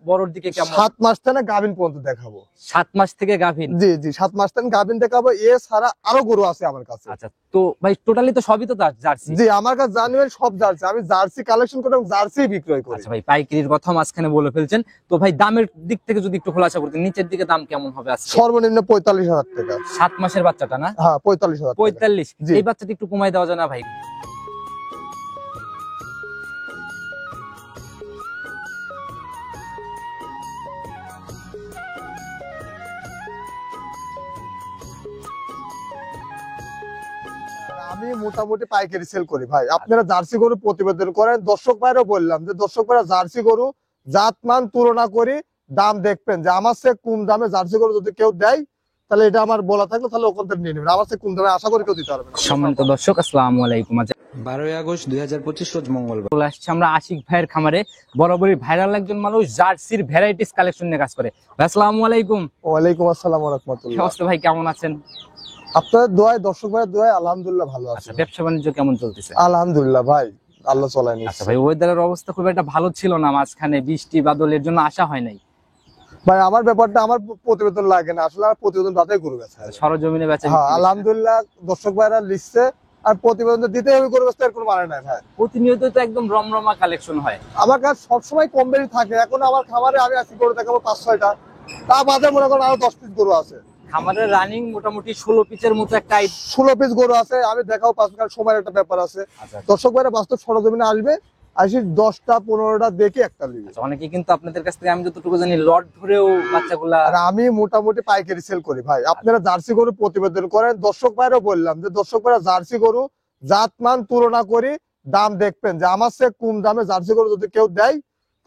বড়র দিকে কেমন? 7 মাস থেকে গাভিন পর্যন্ত দেখাবো। 7 মাস থেকে গাভিন? জি জি 7 মাস থেকে গাভিন দেখাবো। এছাড়া আরো গরু আছে আমার কাছে। আচ্ছা, তো ভাই টোটালি তো সবই তো জার্সি? জি আমার কাছে জানেন সব জার্সি, আমি জার্সি কালেকশন করে জার্সি বিক্রয় করি। আচ্ছা ভাই, পাইকারির কথা মাঝখানে বলে ফেলছেন, তো ভাই দামের দিক থেকে যদি একটু খোলাসা করতেন, নিচের দিকে দাম কেমন হবে আজকে? সর্বনিম্ন 45,000 টাকা। 7 মাসের বাচ্চাটা না? হ্যাঁ 45,000 টাকা। 45? জি। এই বাচ্চাটা একটু কমাই দেওয়া যায় না ভাই? আমি মোটামুটি পাইকারি সেল করি ভাই। আপনারা জার্সি গরু প্রতিবেদন করেন, দর্শক ভাইরাও বললাম যে দর্শক ভাইরা জার্সি গরু জাতমান তুলনা করি, দাম দেখবেন যে আমার চেয়ে কম দামে জার্সি গরু যদি কেউ দেয় তাহলে এটা আমার বলা থাকলো, তাহলে ওখান থেকে নিয়ে নেবেন। আমার চেয়ে কম দামে আশা করি কেউ দিতে পারবে না। সম্মানিত দর্শক, আসসালামু আলাইকুম। 12 আগস্ট 2025 রোজ মঙ্গলবার চলে আসছি আমরা আশিক ভাইয়ের খামারে। বরাবরই ভাইরাল একজন মানুষ জার্সির ভ্যারাইটিস কালেকশন নিয়ে কাজ করে। ভাই আসসালামু আলাইকুম। ওয়ালাইকুম আসসালাম ওয়া কি রাহমাতুল্লাহ। অবস্থা ভাই, কেমন আছেন? আপনাদের দোয়ায়, দর্শক ভাইয়ের দোয়ায় আলহামদুলিল্লাহ ভালো আছে। আচ্ছা, ব্যবসা বাণিজ্য কেমন চলতেছে? আলহামদুলিল্লাহ ভাই, আল্লাহ চলায় আচ্ছা নিচ্ছে। ভাই, ওয়েদারের অবস্থা খুব একটা ভালো ছিল না, মাঝখানে বৃষ্টি বাদলের জন্য আসা হয় নাই। ভাই আমার ব্যাপারটা আমার প্রতিবেদন লাগে না, আসলে আমার প্রতিবেদন রাতে গরু বেচা। সরজমিনে বেচা হ্যাঁ বিক্রি? আলহামদুলিল্লাহ দর্শক ভাইরা লিখছে, আর প্রতিবেদন দিতে হবে গরু বেচতে, এর কোনো মানে নাই ভাই। প্রতিনিয়ত তো একদম রমরমা কালেকশন হয়। আমার কাছে সবসময় কম বেশি থাকে। এখন আমার খামারে আমি আজকে গরু দেখাবো 5-6টা, তা বাদে মনে করেন আরো 10 পিস গরু আছে। খামারের রানিং মোটামুটি 16 পিচের মতো একটা 16 পিস গরু আছে, আমি দেখাবো 5 কারণ সময়ের একটা ব্যাপার আছে। আচ্ছা, দর্শক ভাইরা বাস্তব সরজমিনে আসবে, আসি 10টা 15টা দেখে একটা নিবে। অনেকে কিন্তু আপনাদের কাছ থেকে আমি যতটুকু জানি লট ধরেও বাচ্চাগুলা। আর আমি মোটামুটি পাইকারি সেল করি ভাই। আপনারা জার্সি গরু প্রতিবেদন করেন, দর্শক ভাইরাও বললাম যে দর্শক ভাইরা জার্সি গরু জাতমান তুলনা করি, দাম দেখবেন যে আমার চেয়ে কম দামে জার্সি গরু যদি কেউ দেয়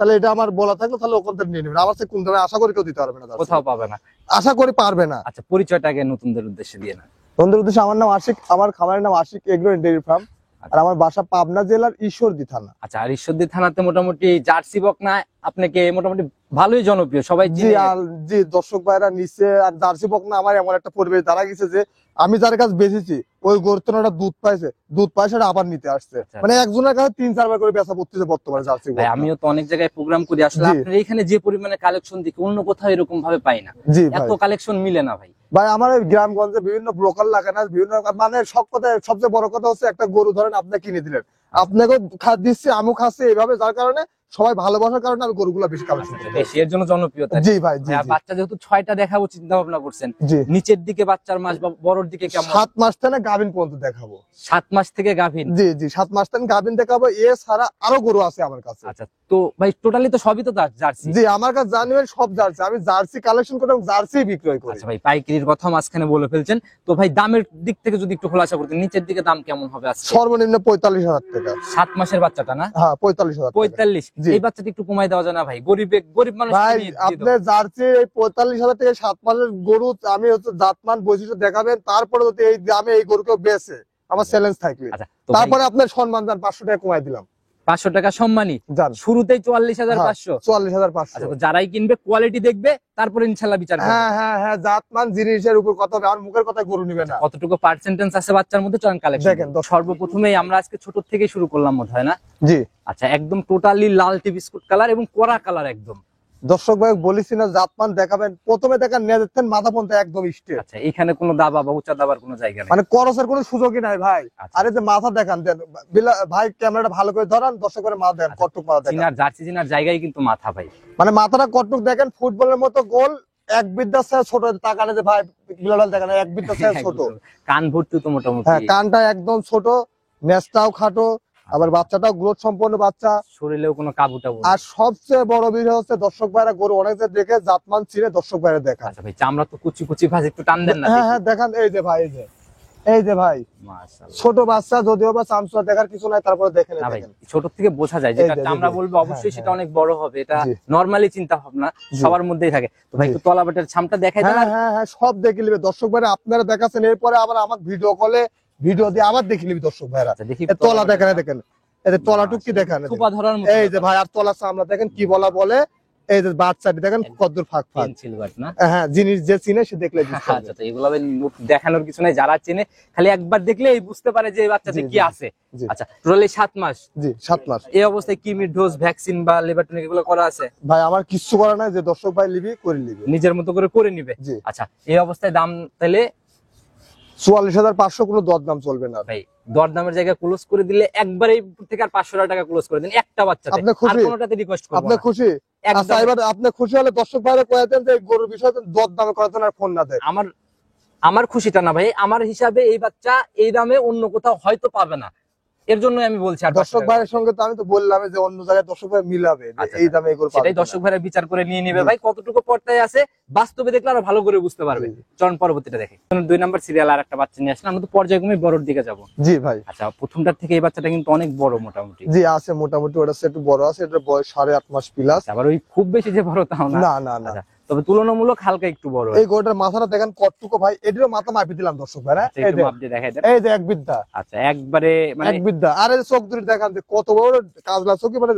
তাহলে এটা আমার বলা থাকলো, তাহলে ওখান থেকে নিয়ে নেবেন। আমার চেয়ে কম দামে আশা করি কেউ দিতে পারবে না, কোথাও পাবে না। আশা করি পারবে না। আচ্ছা, পরিচয়টা আগে নতুনদের উদ্দেশ্যে দিয়ে না। বন্ধুর উদ্দেশ্যে, আমার নাম আশিক, আমার খামারের নাম Ashik agro and dairy farm, আর আমার বাসা পাবনা জেলার ঈশ্বরদী থানা। আচ্ছা, আর ঈশ্বরদী থানাতে মোটামুটি জার্সি বকনা আপনাকে মোটামুটি ভালোই জনপ্রিয়, সবাই জি চিনে। আর জি দর্শক ভাইরা নিচ্ছে। আর জার্সি বকনা আমার এমন একটা পরিবেশ দাঁড়া গেছে যে আমি যার কাছে বেচেছি ওই গরুটা দুধ পাইছে, দুধ পাইছে আবার নিতে আসছে। আচ্ছা। মানে একজনের কাছে 3-4 বার করে বেচা পড়তেছে বর্তমানে জার্সি ভাই বকনা। আমিও তো অনেক জায়গায় প্রোগ্রাম করি, আসলে জি। আপনার এখানে যে পরিমাণে কালেকশন দেখি অন্য কোথাও এরকম ভাবে পাই না। জি ভাই, এত কালেকশন মিলে না ভাই। ভাই আমার ওই গ্রামগঞ্জে বিভিন্ন ব্রোকার লাগে না, বিভিন্ন মানে সব কথা, সবচেয়ে বড় কথা হচ্ছে একটা গরু ধরেন আপনি কিনে দিলেন, আপনাকেও দিচ্ছি আমিও খাচ্ছি এইভাবে, যার কারণে সবাই ভালোবাসার কারণে আমি গরুগুলো বেশি কালেকশন করি। বেশি এর জন্য জনপ্রিয়তা। জি ভাই জি আর জি। বাচ্চা যেহেতু 6টা দেখাবো চিন্তা ভাবনা করছেন, জি নিচের দিকে বাচ্চার মাস বা বড়র দিকে কেমন? 7 মাস থেকে গাভিন পর্যন্ত দেখাবো। 7 মাস থেকে গাভিন? জি জি 7 মাস থেকে গাভিন দেখাবো। এছাড়া আরো গরু আছে আমার কাছে। আচ্ছা, তো ভাই টোটালি তো সবই তো জার্সি? জি আমার কাছে জানেন সব জার্সি, আমি জার্সি কালেকশন করে জার্সি বিক্রয় করি। আচ্ছা ভাই, পাইকারির কথা মাঝখানে বলে ফেলছেন, তো ভাই দামের দিক থেকে যদি একটু খোলাসা করতেন, নিচের দিকে দাম কেমন হবে আজকে? সর্বনিম্ন 45,000 টাকা। 7 মাসের বাচ্চাটা না? হ্যাঁ 45,000 টাকা। 45? জি। এই বাচ্চাটা একটু কমাই দেওয়া যায় না ভাই? গরিব মানুষ ভাই আপনি জার্সি এই 45,000 থেকে 7 মাসের গরু আমি হচ্ছে জাতমান বৈশিষ্ট্য দেখাবেন, তারপরে যদি এই দামে এই গরুকে বেচে আমার চ্যালেঞ্জ থাকবে। আচ্ছা, তারপরে আপনার সম্মান যান 500 টাকা কমাই দিলাম। 500 টাকা সম্মানী যান শুরুতেই 44,500? 44,500। আচ্ছা, তো যারাই কিনবে কোয়ালিটি দেখবে, তারপরে ইনশাআল্লাহ বিচার করবে। হ্যাঁ হ্যাঁ হ্যাঁ, জাতমান জিনিসের উপর কথা হবে, আমার মুখের কথা গরু নিবে না। কতটুকু পার্সেন্টেজ আছে বাচ্চার মধ্যে চয়ন কালেকশন দেখেন, সর্বপ্রথমেই আমরা আজকে ছোট থেকে শুরু করলাম মনে হয় না? জি আচ্ছা, একদম টোটালি লালটি বিস্কুট কালার এবং কড়া কালার একদম। দর্শক ভাই বলেছি না জাতমান দেখাবেন, প্রথমে দেখান নিয়ে যাচ্ছেন মাথা পর্যন্ত একদম স্ট্রেট। আচ্ছা, এখানে কোনো দাবা বা উঁচা দাবার কোনো জায়গা নেই? মানে করসের কোনো সুযোগই নাই ভাই। আচ্ছা। আরে যে মাথা দেখান দেন ভাই, ক্যামেরাটা ভালো করে ধরান, দর্শক করে মাথা দেন, কটুক মাথা দেখান। চিনার জার্সি চিনার জায়গায় কিন্তু মাথা ভাই। মানে মাথাটা কটুক দেখেন, ফুটবলের মতো গোল, এক বিদ্যার চেয়ে ছোট। তাকানে যে ভাই বিলাল দেখেন, এক বিদ্যার চেয়ে ছোট। কান ভর্তি তো মোটামুটি। হ্যাঁ কানটা একদম ছোট, নেজটাও খাটো, আবার বাচ্চাটাও গ্রোথ সম্পন্ন বাচ্চা। শরীরেও কোনো কাবুটা। আর সবচেয়ে বড় বিষয় হচ্ছে দর্শক ভাইরা গরু অনেক যে দেখে জাতমান চিনে দর্শক ভাইরা দেখা। আচ্ছা ভাই, চামড়া তো কুচি কুচি ভাজ, একটু টান দেন না। হ্যাঁ হ্যাঁ দেখান, এই যে ভাই, এই যে ভাই মাশাআল্লাহ। ছোট বাচ্চা, যদিও বা চামচা দেখার কিছু নাই, তারপরে দেখেন না ভাই, ছোট থেকে বোঝা যায়, যেটা এই যে, চামড়া এই যে। বলবে অবশ্যই হ্যাঁ, সেটা অনেক বড় হবে, এটা জি। নরমালি চিন্তা ভাবনা জি। সবার মধ্যেই থাকে। তো ভাই জি। একটু তলাবাটের ছামটা দেখাই দেন। হ্যাঁ হ্যাঁ হ্যাঁ সব দেখে নিবে দর্শক ভাইরা। আপনারা দেখাচ্ছেন, এরপরে আবার আমার ভিডিও কলে ভিডিও দিয়ে আবার দেখে নিবি দর্শক ভাইরা। আচ্ছা, দেখি তলা দেখেন, দেখেন এই যে তলাটুক কি দেখেন, থোপা ধরার মতো। এই যে ভাই, আর তলা চামড়া দেখেন কি বলা বলে, এই যে বাচ্চাটি দেখেন কতদূর ফাঁক ফাঁক। পেন্সিল বাট না? হ্যাঁ, জিনিস যে চিনে সে দেখলে বুঝতে পারবে। আচ্ছা, তো এগুলো ভাই মুখ দেখানোর কিছু নাই, যারা চেনে খালি একবার দেখলেই বুঝতে পারে যে এই বাচ্চাতে জি, কি জি, আছে। জি। আচ্ছা, টোটালি 7 মাস। জি 7 মাস। এই অবস্থায় কি ডোজ, ভ্যাকসিন বা লিভার টনিক এগুলো করা আছে? ভাই আমার কিচ্ছু করা নাই, যে দর্শক ভাই লিবি করে লিবি। নিজের মতো করে নিবে। জি। আচ্ছা, এই অবস্থায় দাম তাহলে 44,500, কোনো দরদাম চলবে না ভাই দরদামের জায়গা ক্লোজ করে দিলে একবারে থেকে আর 500 টাকা ক্লোজ করে দিন একটা বাচ্চাতে। আপনি খুশি? আর কোনোটাতে রিকোয়েস্ট করব আপনি না। খুশি? একদম। আচ্ছা, এবার আপনি খুশি হলে দর্শক ভাইরা কয়ে দেন যে এই গরুর বিষয়ে দরদাম করার জন্য আর ফোন না দেয়। আমার খুশিটা না ভাই, আমার হিসাবে এই বাচ্চা এই দামে অন্য কোথাও হয়তো পাবে না, এর জন্য আমি বলছি। আর দর্শক ভাইয়ের সঙ্গে তো আমি তো বললাম যে অন্য জায়গায় দর্শক ভাই মিলাবে যে আচ্ছা, এই দামে এই গরু সেটাই পাবে দর্শক ভাইরা বিচার করে নিয়ে নিবে জি। ভাই, কতটুকু পর্দায় আছে বাস্তবে দেখলে আরো ভালো করে বুঝতে পারবে। জি। চলুন পরবর্তীটা দেখে। 2 নাম্বার সিরিয়াল আর একটা বাচ্চা নিয়ে আসলাম, আমরা তো পর্যায়ক্রমে বড়র দিকে যাব। জি ভাই। আচ্ছা, প্রথমটার থেকে এই বাচ্চাটা কিন্তু অনেক বড় মোটামুটি। জি আছে মোটামুটি, ওটা একটু বড় আছে, এটা বয়স 8.5 মাস প্লাস। আবার ওই খুব বেশি যে বড় তাও না। না না না, আচ্ছা, তবে তুলনামূলক হালকা একটু বড়। এই গরুটার মাথাটা দেখেন কতটুকু ভাই, এটিরও মাথা মাপি দিলাম দর্শক ভাইরা। আচ্ছা, এই একটু যে মাপ দিয়ে দেখাই দেন। এই যে এক বিদ্যা, আচ্ছা, একবারে মানে এক বিদ্যা। আর এই যে চোখ দুটি দেখান যে কত বড় কাজলা চোখি, মানে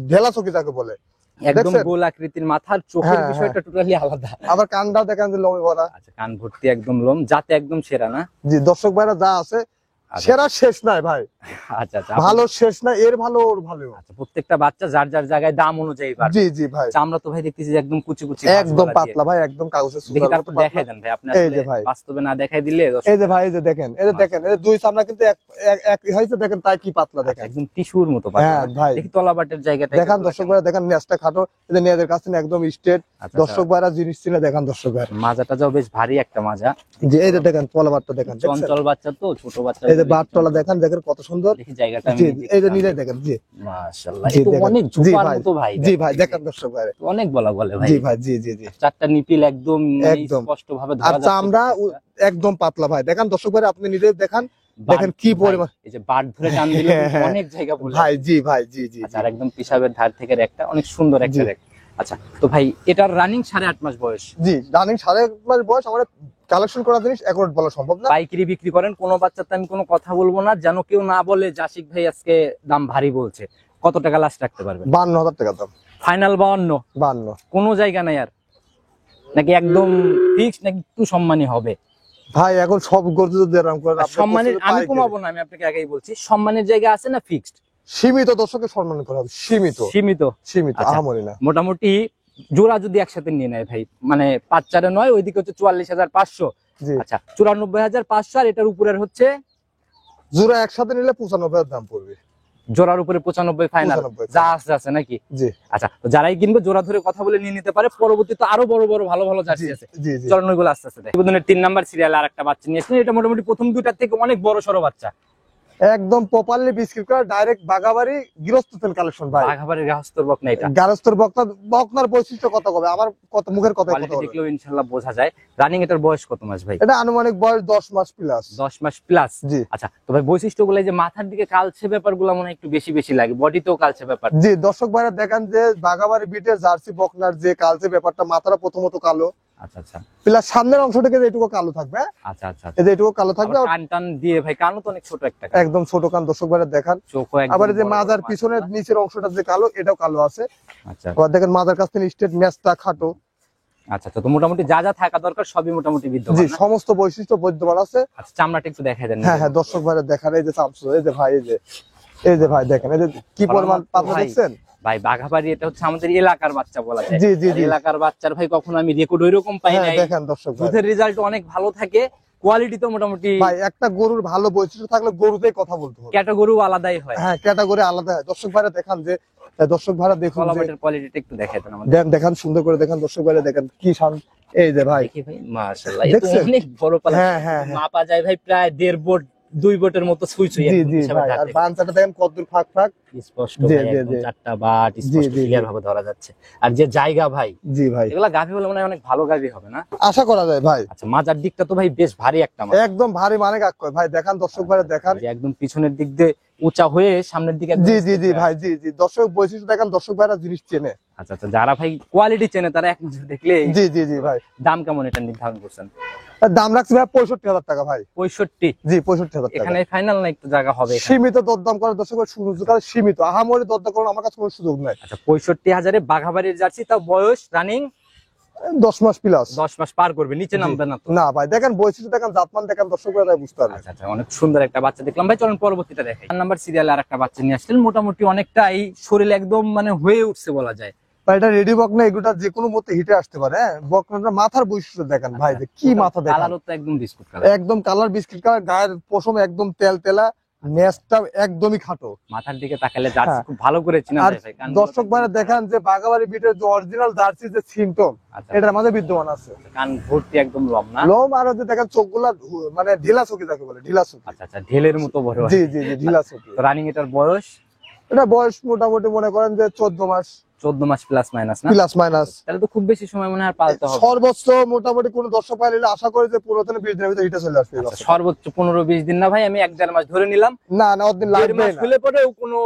ঢেলা চোখি যাকে বলে। একদম দেখছেন? গোল আকৃতির মাথার চোখের হ্যাঁ, হ্যাঁ। বিষয়টা টোটালি আলাদা। আবার কানটাও দেখেন যে লোমে ভরা। আচ্ছা, কান ভর্তি একদম লোম, যাতে একদম সেরা না? জি দর্শক ভাইরা যা আছে আচ্ছা। সেরা শেষ নাই ভাই, আচ্ছা আচ্ছা, ভালো শেষ নাই, এর ভালো ওর ভালো। আচ্ছা, প্রত্যেকটা বাচ্চা যার যার জায়গায় দাম অনুযায়ী পারবে। জি জি ভাই, আমরা তো ভাই দেখতেছি যে একদম কুচি কুচি একদম পাতলা ভাই, একদম কাগজের দেখি, সুতার তারপর মতো দেখাই পাতলা। দেন ভাই আপনি। এই আসলে যে ভাই। বাস্তবে না দেখাই দিলে এই যে ভাই, এই যে দেখেন, এই যে দেখেন, এই যে দুই চামড়া কিন্তু এক হয়েছে, দেখেন তাই কি পাতলা দেখেন। একদম টিস্যুর মতো হ্যাঁ পাতলা। ভাই। দেখি তলাবাটের জায়গাটা দেখান দর্শক ভাইরা, দেখেন নেজটা খাটো, এই যে নেজের কাছে একদম স্ট্রেট। আচ্ছা, দর্শক ভাইরা জিনিস চিনে দেখান দর্শক ভাইরা। মাজাটা যাও বেশ ভারী একটা মাজা। যে এই যে দেখেন তলাবারটা দেখেন, দেখছেন? চঞ্চল বাচ্চা তো, ছোট বাচ্চা। এই যে বারতলা দেখেন, দেখেন কত সুন্দর। দেখি জায়গাটা আমি জি নিজে এই যে একটু নিলে দেখেন। জি মাশাআল্লাহ, জি, এ তো দেখেন। অনেক জি ঝোপার ভাই, মতো ভাই। জি ভাই দেখেন দর্শক ভাইরা। অনেক বলা বলে ভাই। জি ভাই, জি জি জি। চারটা নিপিল একদম একদম। স্পষ্ট ভাবে আর ধরা যাচ্ছে। চামড়া একদম পাতলা ভাই, দেখেন দর্শক ভাইরা, আপনি নিজে দেখান, দেখেন কি ভাই, পরিমাণ। এই যে বাট ধরে টান দিলে হ্যাঁ, হ্যাঁ। অনেক জায়গা বলে। ভাই জি ভাই, জি জি আচ্ছা, আর একদম পিসাবের ধার থেকে একটা অনেক সুন্দর একটা জি। রেক। আচ্ছা, তো ভাই এটার রানিং 8.5 মাস বয়স। জি। রানিং 8.5 মাস বয়স। আমার কালেকশন করা জিনিস একবার বলা সম্ভব না। পাইকারি বিক্রি করেন, কোনো বাচ্চাতে আমি কোনো কথা বলবো না, যেন কেউ না বলে জাসিক ভাই আজকে দাম ভারী বলছে। কত টাকা লাস্ট রাখতে পারবেন? 52,000 টাকা দাম। ফাইনাল 52? 52। কোনো জায়গা নাই আর? নাকি একদম ফিক্সড, নাকি একটু সম্মানী হবে? ভাই এখন সব গরু যদি এরকম করে, আপনি সম্মানের প্রচুর আমি পাইকারি। কমাবো না, আমি আপনাকে আগেই বলছি, সম্মানের জায়গা আছে না ফিক্সড? সীমিত দর্শকের সম্মান করা হবে, সীমিত সীমিত। সীমিত, আচ্ছা। আহামরি না। মোটামুটি জোড়া যদি একসাথে নিয়ে নেয় ভাই, মানে 5-4 নয়, ওইদিকে হচ্ছে 44,500। জি। আচ্ছা, 94,500, আর এটার উপরের হচ্ছে জোড়া একসাথে নিলে 95,000 দাম পড়বে। জোড়ার উপরে 95 ফাইনাল 95 যা আছে নাকি? জি আচ্ছা, তো যারাই কিনবে জোড়া ধরে কথা বলে নিয়ে নিতে পারে। পরবর্তীতে আরো বড় বড় ভালো ভালো জি জার্সি আছে। জি জি। চলুন ওইগুলো আস্তে আস্তে দেখি। নিবেদনের 3 নাম্বার সিরিয়াল আর একটা বাচ্চা নিয়ে এসেছেন। এটা মোটামুটি প্রথম দুইটার থেকে অনেক বড় সড়ো বাচ্চা। একদম প্রপারলি বিস্কিট করা, ডাইরেক্ট বাগাবাড়ি গৃহস্থ তেল কালেকশন ভাই। বাঘাবাড়ির গাহস্তর বক না এটা। গারস্থর বকনার বৈশিষ্ট্য কত হবে, আমার কত মুখের কথা কোয়ালিটি দেখলেও ইনশাআল্লাহ বোঝা যায়। রানিং এটার বয়স কত মাস ভাই? এটা আনুমানিক বয়স 10 মাস প্লাস। 10 মাস প্লাস। জি আচ্ছা, তো ভাই বৈশিষ্ট্যগুলো, এই যে মাথার দিকে কালচে ব্যাপারগুলো মনে হয় একটু বেশি বেশি লাগে, বডিতেও কালচে ব্যাপার। জি দর্শক ভাইরা দেখেন যে বাগাবাড়ি বিটের জার্সি বকনার যে কালচে ব্যাপারটা, মাথাটা প্রথমত কালো, আচ্ছা আচ্ছা প্লাস সামনের অংশ থেকে এটুকু কালো থাকবে। আচ্ছা আচ্ছা। এই যে এটুকু কালো থাকবে। আবার কান টান দিয়ে ভাই, কানও তো অনেক ছোট একটা। একদম ছোট কান দর্শক ভাইরা দেখান। চোখও একদম আবার এই যে বড় বড়, মাজার পিছনের মাশাআল্লাহ। নিচের অংশটা যে কালো, এটাও কালো আছে। আচ্ছা আবার দেখেন মাজার কাছ থেকে স্টেট ম্যাচটা খাটো। আচ্ছা, তো মোটামুটি যা যা থাকা দরকার সবই মোটামুটি জি বিদ্যমান না? সমস্ত বৈশিষ্ট্য বিদ্যমান আছে। আচ্ছা, চামড়াটা একটু দেখাই দেন। হ্যাঁ হ্যাঁ দর্শক ভাইরা দেখান, এই যে চামচু, এই যে ভাই, এই যে ভাই দেখেন, এই যে কি পরিমাণ পাতলা ভাই, দেখছেন। ভাই বাঘাবাড়ি এটা হচ্ছে আমাদের এলাকার বাচ্চা বলা যায়। জি জি আর জি। এলাকার বাচ্চার ভাই কখনো আমি রেকর্ড ওইরকম পাই হ্যাঁ নাই। দেখেন দর্শক ভাই, দুধের রেজাল্ট অনেক ভালো থাকে, কোয়ালিটি তো মোটামুটি ভাই একটা গরুর ভালো বৈশিষ্ট্য থাকলে গরুতেই কথা বলতে হবে। ক্যাটাগরি আলাদাই হয়। হ্যাঁ ক্যাটাগরি আলাদা হয়। দর্শক ভাইরা দেখান যে, দর্শক ভাইরা দেখুন যে, কলাবাটের কোয়ালিটিটা একটু দেখাই দেন আমাদের। দেখান সুন্দর করে দেখান দর্শক ভাইরা দেখেন কি শান। এই যে ভাই দেখি ভাই, মাশাআল্লাহ, এ তো দেখছেন? অনেক বড় পালা। হ্যাঁ হ্যাঁ হ্যাঁ। মাপা যায় ভাই প্রায় 1.5 বোট 2 বোটের মতো ছুঁই ছুঁই জি একদম জি হিসাবে ভাই। আর থাকে। বানচাটা দেখেন কতদূর ফাঁক ফাঁক। স্পষ্ট জি, ভাই, জি, একদম জি। চারটা বাট জি, স্পষ্ট জি, জি। ক্লিয়ার ভাবে ধরা যাচ্ছে। আর যে জায়গা ভাই, জি ভাই এগুলা গাভী হলে মনে হয় অনেক ভালো গাভী হবে না? আশা করা যায় ভাই। আচ্ছা, মাজার দিকটা তো ভাই বেশ ভারী একটা মাছ। একদম ভারী মানে কাক কয় ভাই, দেখান দর্শক ভাইরা দেখান। যে একদম পিছনের দিক দিয়ে উঁচা হয়ে সামনের দিকে একদম জি জি জি straight ভাই, জি জি, দর্শক বৈশিষ্ট্য দেখেন, দর্শক ভাইরা জিনিস চেনে। আচ্ছা আচ্ছা, যারা ভাই কোয়ালিটি চেনে তারা এক নজর দেখলে জি জি জি ভাই, দাম কেমন এটা নির্ধারণ করছেন? এর দাম রাখছি ভাই 65,000 টাকা ভাই। 65? জি 65,000 টাকা। এখানে ফাইনাল না একটু জায়গা হবে এখানে? সীমিত দরদাম করার দর্শক সুযোগ আছে, সীমিত, আহামরি দরদাম করার আমার কাছে কোনো সুযোগ নাই। আচ্ছা, 65,000-এ বাঘাবাড়ির জার্সি, তাও বয়স রানিং 10 মাস প্লাস। 10 মাস পার করবে, নিচে জি। নামবে না তো? না ভাই, দেখেন বৈশিষ্ট্য দেখেন, জাতমান দেখেন, দর্শক ভাইরা বুঝতে পারবে। আচ্ছা আচ্ছা, অনেক সুন্দর একটা বাচ্চা দেখলাম ভাই। চলুন পরবর্তীটা দেখাই। 4 নাম্বার সিরিয়ালে আর একটা বাচ্চা নিয়ে আসলেন, মোটামুটি অনেকটাই শরীর একদম মানে হয়ে উঠছে বলা যায়। ভাই এটা রেডি বক না, এগুলা যে কোনো মতে হিটে আসতে পারে। হ্যাঁ, বকনাটা মাথার বৈশিষ্ট্য দেখেন ভাই, যে কি মাথা দেখেন, কালারও তো একদম বিস্কুট কালার, একদম কালার বিস্কিট কালার, গায়ের পশম একদম তেল তেলা, নেজটা একদমই খাটো। মাথার দিকে তাকালে জার্সি হ্যাঁ। খুব ভালো করে চিনা আর যায় ভাই। দর্শক ভাইরা দেখেন যে বাগাবাড়ি বিটের যে অরিজিনাল জার্সি যে সিমটম, আচ্ছা, এটার মাঝে বিদ্যমান আছে। কান ভর্তি একদম লম না? লোম, আর হচ্ছে দেখেন চোখগুলা মানে ঢিলা চোখি যাকে বলে, ঢিলা চোখি। আচ্ছা আচ্ছা, ঢেলের মতো বড়। জি জি জি, ঢিলা চোখি। তো রানিং এটার বয়স? এটা বয়স মোটামুটি মনে করেন যে 14 মাস 14 মাস প্লাস মাইনাস না? Plus minus. তাহলে তো খুব বেশি সময় মনে হয় পালতে হবে। সর্বোচ্চ মোটামুটি কোন দর্শক পাইলে আশা করি যে 15 থেকে 20 দিনের ভিতরে হিটে চলে আসবে। আচ্ছা, সর্বোচ্চ 15-20 দিন না ভাই, আমি 1-1.5 মাস ধরে নিলাম। না না, ওদিন 1.5 লাগবে মাস না। হলে পরেও কোনো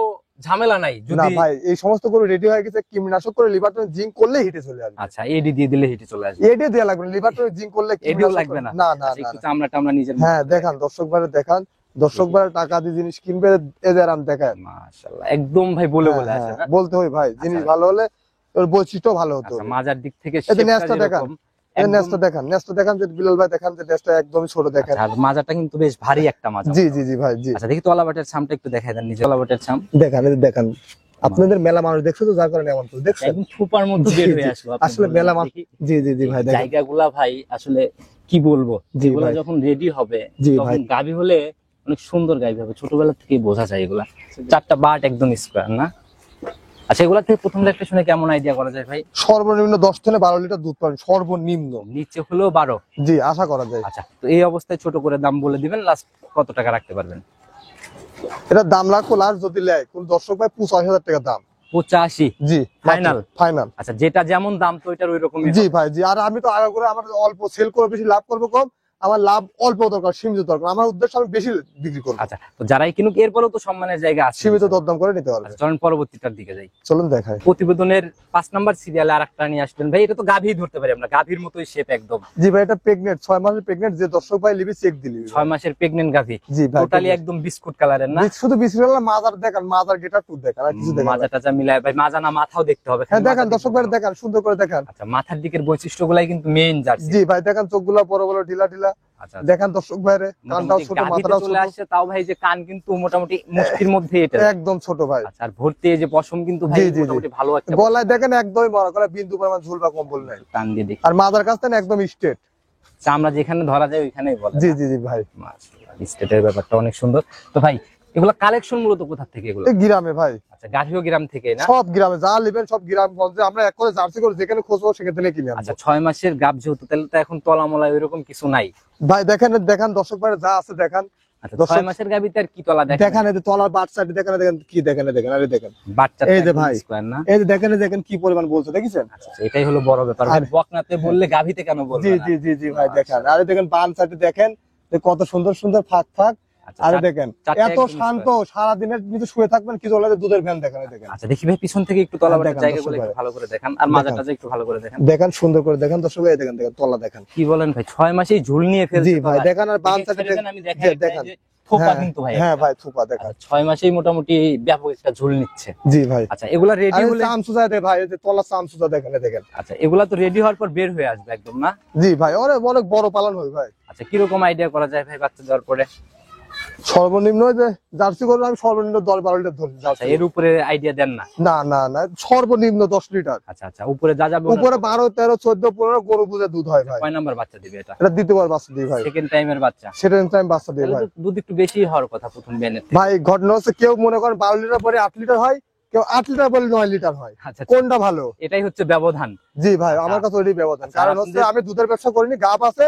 ঝামেলা নাই না যদি? ভাই, এই সমস্ত করে রেডি হয়ে গেছে, কীটনাশক করে লিভারটন জিঙ্ক করলে হিটে চলে আসবে। আচ্ছা, এডি দিয়ে দিলে হিটে চলে আসবে? এডি দেয়া লাগবে না, লিভারটন জিঙ্ক করলে এডিও কীটনাশক লাগবে না? না না আচ্ছা, না একটু না। চামড়া টামড়া নিজের হ্যাঁ দেখান, দর্শক ভাইরা দেখান, দর্শক ভাইরা টাকা দিয়ে জিনিস কিনবে, এদের আম দেখায়। মাশাআল্লাহ, একদম ভাই বলে বলে হ্যাঁ, আসে হ্যাঁ, না? বলতে হয় ভাই, জিনিস আচ্ছা। ভালো হলে ওর বৈশিষ্ট্য ভালো হতো। আচ্ছা, মাজার দিক থেকে এই যে শেপটা নেস্টটা দেখান, যেরকম, এই একদম- নেস্টটা দেখান, নেস্টটা দেখান যে বিলাল ভাই দেখান যে নেস্টটা একদমই ছোট দেখেন। আচ্ছা, আর মাজাটা কিন্তু বেশ ভারী একটা মাজা। জি জি জি ভাই, জি আচ্ছা, দেখি তলাবাটের ছামটা একটু দেখাই দেন, নিজে তলাবাটের ছাম। দেখান, এই যে দেখান, আপনাদের মেলা মানুষ দেখছো তো, যার কারণে এমন তো দেখছেন। একদম থুপার মধ্যে জি, বের জি, হয়ে আসলো। আপনি আসলে বললেন, মেলা দেখি জি জি জি ভাই, দেখেন জায়গাগুলা ভাই আসলে কি বলবো, জি যেগুলা ভাই। যখন রেডি হবে জি তখন ভাই। গাভী হলে অনেক সুন্দর গাভী হবে, ছোটবেলা থেকেই বোঝা যায় এগুলা। 4টা বাট একদম স্কোয়ার না? আচ্ছা, এগুলা থেকে প্রথম দেখতে শুনে কেমন আইডিয়া করা যায় ভাই? সর্বনিম্ন 10 থেকে 12 লিটার দুধ পাবেন, সর্বনিম্ন। নিচে হলেও 12? জি, আশা করা যায়। আচ্ছা, তো এই অবস্থায় ছোট করে দাম বলে দিবেন, লাস্ট কত টাকা রাখতে পারবেন? এটা দাম লাগবো লাস্ট যদি লেয় কোন দর্শক ভাই 85,000 টাকা দাম। 85? জি, Final? ফাইনাল। আচ্ছা, যেটা যেমন দাম তো ওইটার ওই রকমই জি হবে। ভাই, জি। আর আমি তো আগে করে আমার অল্প সেল করে বেশি লাভ করবো কম, আমার লাভ অল্প দরকার, সীমিত দরকার, আমার উদ্দেশ্য আমি বেশি বিক্রি করবো। আচ্ছা, তো যারাই কিনুক এরপরেও তো সম্মানের জায়গা আছে। সীমিত দরদাম করে নিতে পারবে। আচ্ছা, চলুন পরবর্তীটার দিকে যাই। চলুন দেখাই। প্রতিবেদনের 5 নাম্বার সিরিয়ালে আরেকটা নিয়ে আসবেন ভাই। এটা তো গাভী ধরতে পারি আমরা, গাভীর মতোই শেপ একদম। জি ভাই, এটা প্রেগনেন্ট, 6 মাসের প্রেগনেন্ট, যে দর্শক ভাই লিবি চেক দিলি। 6 মাসের প্রেগনেন্ট গাভী, জি ভাই, টোটালি একদম বিস্কুট কালারের না? শুধু বিসমিল্লাহ মাজার দেখান, মাজার গেটার টুর দেখান, আর কিছু দেখান। মাজা টাজা মিলায় ভাই, মাজা না মাথাও দেখতে হবে? হ্যাঁ দেখান, মাথা দর্শক দেখতে ভাই হবে। দেখান, সুন্দর করে দেখান। আচ্ছা, মাথার দিকের বৈশিষ্ট্যগুলাই কিন্তু মেইন জার্সি। জি ভাই, দেখান চোখগুলা বড় বড় ঢিলা ঢিলা, আচ্ছা, দেখান দর্শক ভাইরে, কানটাও মোটামুটি ছোট, গাভীতে মাথাটাও চলে ছোট, আসছে, তাও ভাই যে কান কিন্তু মোটামুটি মুষ্টির মধ্যে এটা। একদম ছোট ভাই। আচ্ছা, আর ভর্তি এই যে পশম কিন্তু ভাই জি, জি, জি। মোটামুটি ভালো একটা গলায় দেখেন একদমই বড়, গলায় বিন্দু পরিমাণ ঝুল বা কম্বল নাই। টান দিয়ে দেখি। আর মাদার কাছ থেকে একদম স্ট্রেট। চামড়া যেখানে ধরা যায় ওইখানেই বলে। জি জি জি ভাই, মাশাআল্লাহ, স্টেটের ব্যাপারটা অনেক সুন্দর। তো ভাই, এগুলা কালেকশন মূলত কোথা থেকে এগুলো? এই গ্রামে ভাই, আচ্ছা, গাভীও গ্রাম থেকে না? সব গ্রামে যা নেবেন সব গ্রাম গঞ্জে, আমরা এক করে জার্সি করে যেখানে খুঁজবো সেখান থেকে কিনে আনবো। আচ্ছা, 6 মাসের গাভ যেহেতু, তাহলে তো এখন তলামলা ওইরকম কিছু নাই। ভাই দেখেন, দেখান দর্শক ভাই যা আছে দেখান। আচ্ছা, দর্শক- 6 মাসের গাভীতে আর কি তলা দেখেন? দেখান এই যে তলার বাচ্চাটি দেখেন, দেখেন কি দেখেন, দেখেন আরে দেখেন, বাচ্চা এই যে ভাই। স্কয়ার না? এই যে দেখেন, দেখেন কি পরিমাণ বলছে, দেখেছেন? আচ্ছা, এটাই হলো বড় ব্যাপার ভাই। আর- বকনাতে বললে গাভীতে কেন বলবে জি না? জি জি জি ভাই, দেখেন আরে দেখেন বান সাইডে দেখেন যে কত সুন্দর সুন্দর ফাঁক ফাঁক। আচ্ছা, আরে দেখেন চারটে এত একদম শান্ত, সারা দিনের নিচে শুয়ে থাকবেন, কিছু হলে দুধের ভ্যান দেখেন, এই দেখেন। আচ্ছা, দেখি ভাই পিছন থেকে একটু তলাবাটের দেখেন, জায়গাগুলো দর্শক একটু ভাই। ভালো করে দেখান, আর মাজাটা দেখেন। একটু ভালো করে দেখান। দেখেন সুন্দর করে দেখেন দর্শক ভাই, দেখেন দেখেন তলা দেখেন। কি বলেন ভাই, 6 মাসেই ঝুল নিয়ে ফেলছে জি ভাই, তলায়। দেখেন আর বান দেখে সাইডে ছেড়ে দেন, আমি দেখাই একটা, দেখেন। এই যে থোপা হ্যাঁ, কিন্তু ভাই হ্যাঁ একটা। ভাই থোপা দেখেন। আচ্ছা, 6 মাসেই মোটামুটি ব্যাপক একটা ঝুল নিচ্ছে। জি ভাই, আচ্ছা, এগুলা রেডি আরে হলে, চামচুজা দে ভাই, এই যে তলা চামচুজা দেখেন, এই দেখেন। আচ্ছা এগুলা তো রেডি হওয়ার পর বের হয়ে আসবে একদম না? জি ভাই, অনেক অনেক বড় পালন হয় ভাই। আচ্ছা, কিরকম আইডিয়া করা যায় ভাই বাচ্চা দেওয়ার পরে? সর্বনিম্ন ওই যে জার্সি করলে আমি সর্বনিম্ন 10-12 লিটার ধরি আচ্ছা, জার্সি। এর উপরে আইডিয়া দেন না? না না না, সর্বনিম্ন 10 লিটার। আচ্ছা আচ্ছা, উপরে যা যাবে উপরে 12, 13, 14, 15 গরু বুঝে দুধ হয় ভাই। কয় নাম্বার বাচ্চা দিবে এটা? এটা দ্বিতীয়বার বাচ্চা দিই ভাই, সেকেন্ড টাইমের বাচ্চা? সেটা টাইম বাচ্চা দিই তাহলে ভাই। তো দুধ একটু বেশি হওয়ার কথা প্রথম বেনের থেকে। ভাই ঘটনা হচ্ছে কেউ মনে করেন 12 লিটার পরে 8 লিটার হয়, কেউ 8 লিটার পরে 9 লিটার হয়, আচ্ছা আচ্ছা, কোনটা ভালো? এটাই হচ্ছে ব্যবধান। জি ভাই, আমার কাছে ওইটাই ব্যবধান। আচ্ছা, কারণ হচ্ছে আপনাদের- আমি দুধের ব্যবসা করিনি, গাব আছে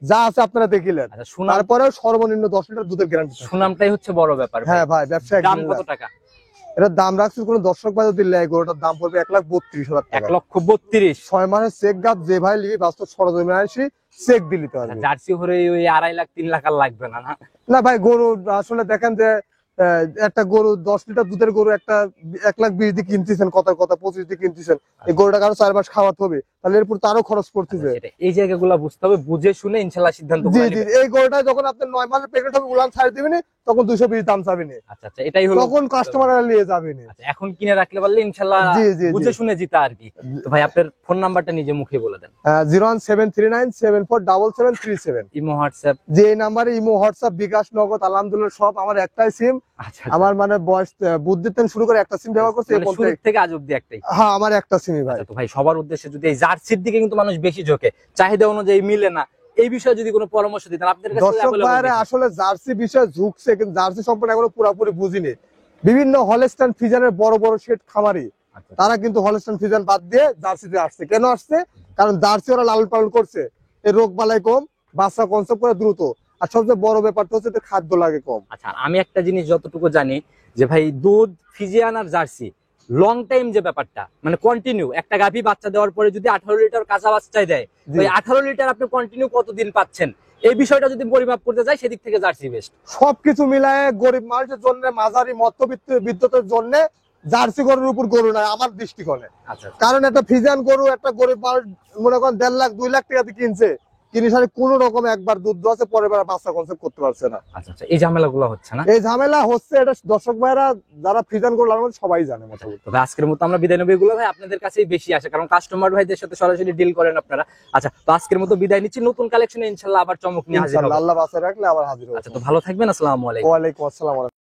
যা আছে আপনারা দেখিলেন, আচ্ছা, সুনাম, তারপরে সর্বনিম্ন 10 লিটার দুধের গ্যারান্টি। সুনামটাই হচ্ছে বড় ব্যাপার ভাই। হ্যাঁ ভাই, ব্যবসা দাম কত টাকা? এটার দাম রাখছি কোন দর্শক ভাই যদি লেয়, গরুটার দাম পড়বে 1,32,000 টাকা। 1,32,000? 6 মাসের চেক গাব যে ভাই লিবি বাস্তব সরজমিনে আসি চেক দিতে আচ্ছা, পারবে। জার্সি হরে ওই 2.5 লাখ 3 লাখ আর লাগবে না না? না ভাই, গরু আসলে দেখেন যে একটা গরু 10 লিটার দুধের গরু একটা 1,20,000 দিয়ে কিনতেছেন, কথা 25 দিয়ে কিনতেছেন, এই গরুটা কারো 4 মাস খাওয়াতে হবে, তাহলে এরপর তারও খরচ করতেছে। এই জায়গাগুলো বুঝতে হবে, বুঝে শুনে ইনশাল্লাহ সিদ্ধান্ত জি জি, এই গরুটা যখন আপনি 9 মাসের প্রেগনেন্ট হবে উলান ছাড় দিবেন, তখন 220 দাম চাবেন, আচ্ছা আচ্ছা, এটাই হলো তখন কাস্টমাররা নিয়ে যাবেন। আচ্ছা, এখন কিনে রাখলে পারলে ইনশাল্লাহ জি, জি, জি। বুঝে শুনে জিতা আর কি। তো ভাই আপনার ফোন নাম্বারটা নিজে মুখে বলে দেন। 01739747737। Imo WhatsApp. যে এই নাম্বারে ইমো হোয়াটসঅ্যাপ বিকাশ নগদ আলহামদুলিল্লাহ সব আমার একটাই সিম। আচ্ছা আমার মানে বয়স বুদ্ধিতে শুরু করে একটা সিম ব্যবহার করছি, মানে শুরু থেকে আজ অব্দি একটাই। হ্যাঁ আমার একটা সিমই ভাই। আচ্ছা, তো ভাই সবার উদ্দেশ্যে যদি এই জার্সির দিকে কিন্তু মানুষ বেশি ঝোঁকে, চাহিদা অনুযায়ী মিলে না, এই বিষয়ে যদি কোনো পরামর্শ দিতেন আপনাদের কাছে দর্শক available ভাইরা দেখি। আসলে জার্সি বিষয়ে ঝুঁকছে, কিন্তু জার্সি সম্পর্কে এখনো পুরোপুরি বুঝিনি। বিভিন্ন হলস্টাইন ফ্রিজিয়ানের বড় বড় শেড খামারি আচ্ছা, তারা কিন্তু হলস্টাইন ফ্রিজিয়ান বাদ দিয়ে জার্সিতে আসছে। কেন আসছে? কারণ জার্সি ওরা লালন পালন করছে, এই রোগ বালাই কম, বাচ্চা কনসেপ্ট করে দ্রুত, আর সবচেয়ে বড় ব্যাপারটা হচ্ছে এদের খাদ্য লাগে কম। আচ্ছা, আমি একটা জিনিস যতটুকু জানি যে ভাই দুধ ফিজিয়ান আর জার্সি লং টাইম যে ব্যাপারটা, মানে কন্টিনিউ একটা গাভী বাচ্চা দেওয়ার পরে যদি 18 লিটার কাঁচা বাচ্চায় দেয়, জি। ওই 18 লিটার আপনি কন্টিনিউ কতদিন পাচ্ছেন, এই বিষয়টা যদি পরিমাপ করতে যাই সেদিক থেকে জার্সি বেস্ট। সবকিছু মিলায় গরিব মানুষের জন্য, মাঝারি মধ্যবিত্ত বিদ্যুতের জন্য জার্সি গরুর উপর গরু নাই আমার দৃষ্টিকোণে। আচ্ছা কারণ একটা ফিজিয়ান গরু একটা গরিব মানুষ মনে করেন 1.5 লাখ 2 লাখ টাকা দিয়ে কিনছে, কিনে সাথে কোনো রকম একবার দুধ আছে, পরের বার বাচ্চা কনসেপ্ট করতে পারছে না। আচ্ছা আচ্ছা, এই ঝামেলাগুলো হচ্ছে না। এই ঝামেলা হচ্ছে, এটা দর্শক ভাইরা যারা ফিজিয়ান গরু লালন করে সবাই জানে মোটামুটি। তবে আজকের মতো আমরা বিদায় নেব, এগুলো ভাই আপনাদের কাছেই বেশি আসে, কারণ কাস্টমার ভাইদের সাথে সরাসরি ডিল করেন আপনারা। আচ্ছা, তো আজকের মতো বিদায় নিচ্ছি, নতুন কালেকশনে ইনশাআল্লাহ আবার চমক নিয়ে হাজির হব। ইনশাআল্লাহ আল্লাহ বাঁচায় রাখলে আবার হাজির হবো। আচ্ছা, তো ভালো থাকবেন, আসসালামু আলাইকুম। ওয়ালাইকুম আসসালাম।